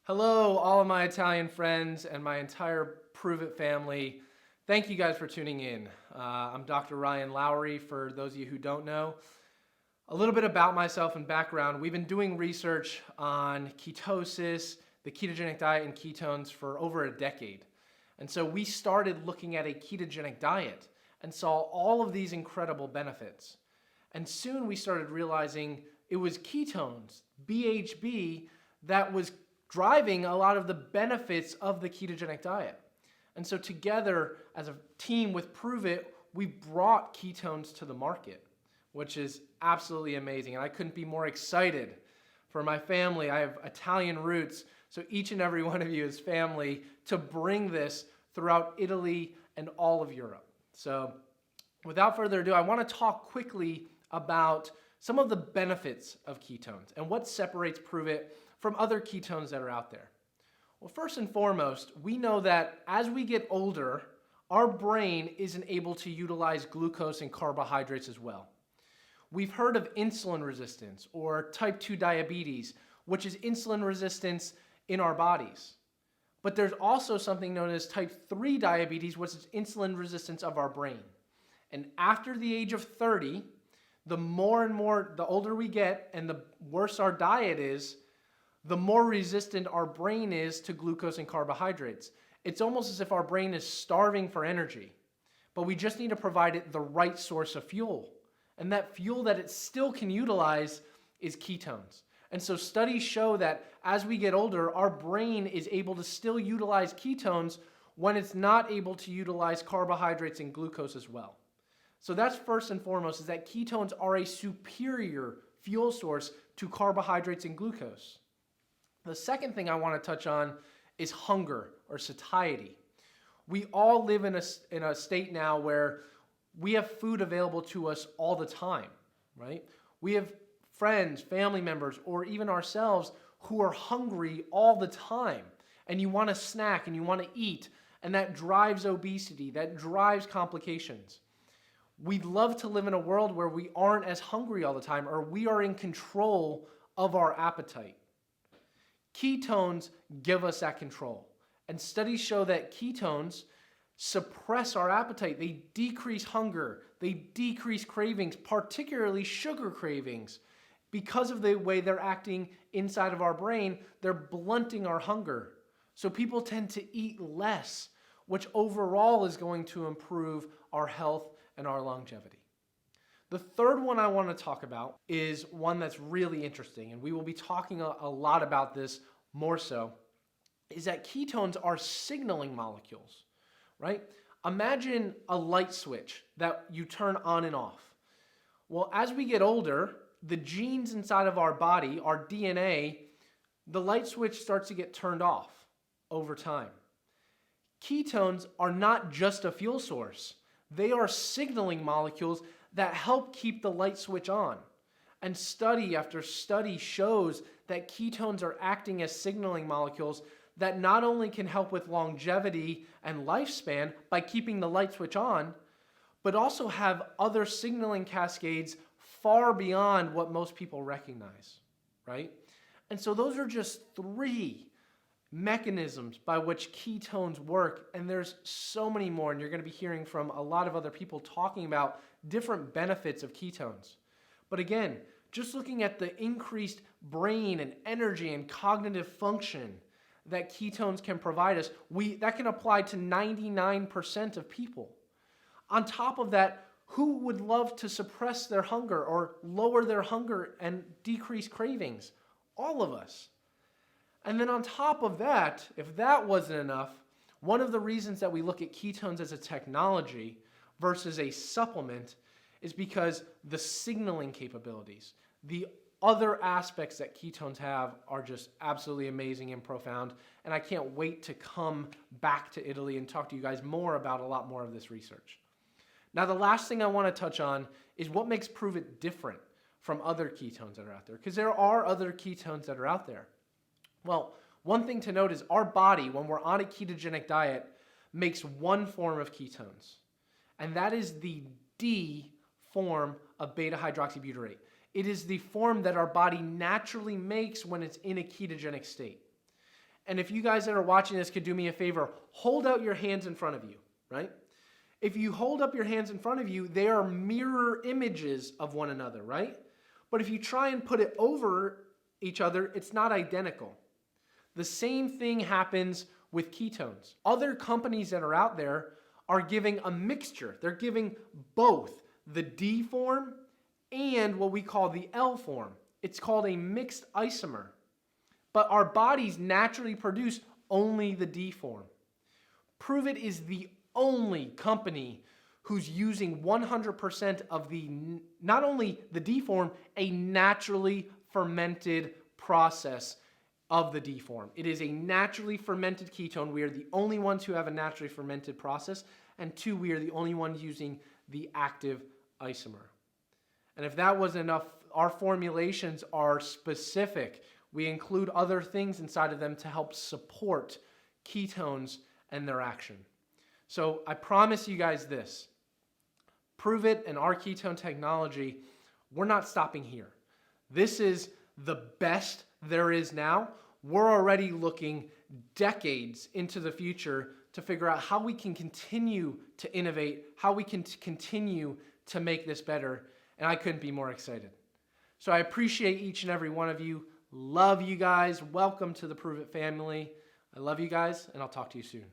Hello, all of my Italian friends and my entire Prove It family. Thank you guys for tuning in. I'm Dr. Ryan Lowery, for those of you who don't know. A little bit about myself and background. We've been doing research on ketosis, the ketogenic diet, and ketones for over a decade. And so we started looking at a ketogenic diet and saw all of these incredible benefits. And soon we started realizing it was ketones, BHB, that was driving a lot of the benefits of the ketogenic diet. And so together, as a team with Prove It, we brought ketones to the market, which is absolutely amazing. And I couldn't be more excited for my family. I have Italian roots, so each and every one of you is family, to bring this throughout Italy and all of Europe. So without further ado, I want to talk quickly about some of the benefits of ketones and what separates Prove It from other ketones that are out there. Well, first and foremost, we know that as we get older, our brain isn't able to utilize glucose and carbohydrates as well. We've heard of insulin resistance or type 2 diabetes, which is insulin resistance in our bodies. But there's also something known as type 3 diabetes, which is insulin resistance of our brain. And after the age of 30, the older we get and the worse our diet is, the more resistant our brain is to glucose and carbohydrates. It's almost as if our brain is starving for energy, but we just need to provide it the right source of fuel. And that fuel that it still can utilize is ketones. And so studies show that as we get older, our brain is able to still utilize ketones when it's not able to utilize carbohydrates and glucose as well. So that's first and foremost, is that ketones are a superior fuel source to carbohydrates and glucose. The second thing I want to touch on is hunger or satiety. We all live in a state now where we have food available to us all the time, right? We have friends, family members, or even ourselves who are hungry all the time. And you want to snack and you want to eat, and that drives obesity, that drives complications. We'd love to live in a world where we aren't as hungry all the time, or we are in control of our appetite. Ketones give us that control. And studies show that ketones suppress our appetite. They decrease hunger. They decrease cravings, particularly sugar cravings. Because of the way they're acting inside of our brain, they're blunting our hunger. So people tend to eat less, which overall is going to improve our health and our longevity. The third one I want to talk about is one that's really interesting, and we will be talking a lot about this more so, is that ketones are signaling molecules, right? Imagine a light switch that you turn on and off. Well, as we get older, the genes inside of our body, our DNA, the light switch starts to get turned off over time. Ketones are not just a fuel source. They are signaling molecules that help keep the light switch on. And study after study shows that ketones are acting as signaling molecules that not only can help with longevity and lifespan by keeping the light switch on, but also have other signaling cascades far beyond what most people recognize, right? And so those are just three mechanisms by which ketones work, and there's so many more, and you're going to be hearing from a lot of other people talking about different benefits of ketones. But again, just looking at the increased brain and energy and cognitive function that ketones can provide us, that can apply to 99% of people. On top of that, who would love to suppress their hunger or lower their hunger and decrease cravings? All of us. And then on top of that, if that wasn't enough, one of the reasons that we look at ketones as a technology versus a supplement is because the signaling capabilities, the other aspects that ketones have are just absolutely amazing and profound. And I can't wait to come back to Italy and talk to you guys more about a lot more of this research. Now, the last thing I want to touch on is what makes Prove It different from other ketones that are out there, because there are other ketones that are out there. Well, one thing to note is our body, when we're on a ketogenic diet, makes one form of ketones, and that is the D form of beta-hydroxybutyrate. It is the form that our body naturally makes when it's in a ketogenic state. And if you guys that are watching this could do me a favor, hold out your hands in front of you, right? If you hold up your hands in front of you, they are mirror images of one another, right? But if you try and put it over each other, it's not identical. The same thing happens with ketones. Other companies that are out there are giving a mixture. They're giving both the D form and what we call the L form. It's called a mixed isomer. But our bodies naturally produce only the D form. Prove It is the only company who's using 100% of not only the D form, a naturally fermented process of the D form. It is a naturally fermented ketone. We are the only ones who have a naturally fermented process. And 2, we are the only ones using the active isomer. And if that wasn't enough, our formulations are specific. We include other things inside of them to help support ketones and their action. So I promise you guys this. Prove It and our ketone technology, we're not stopping here. This is the best there is now. We're already looking decades into the future to figure out how we can continue to innovate, how we can continue to make this better, and I couldn't be more excited. So I appreciate each and every one of you. Love you guys. Welcome to the Prove It family. I love you guys, and I'll talk to you soon.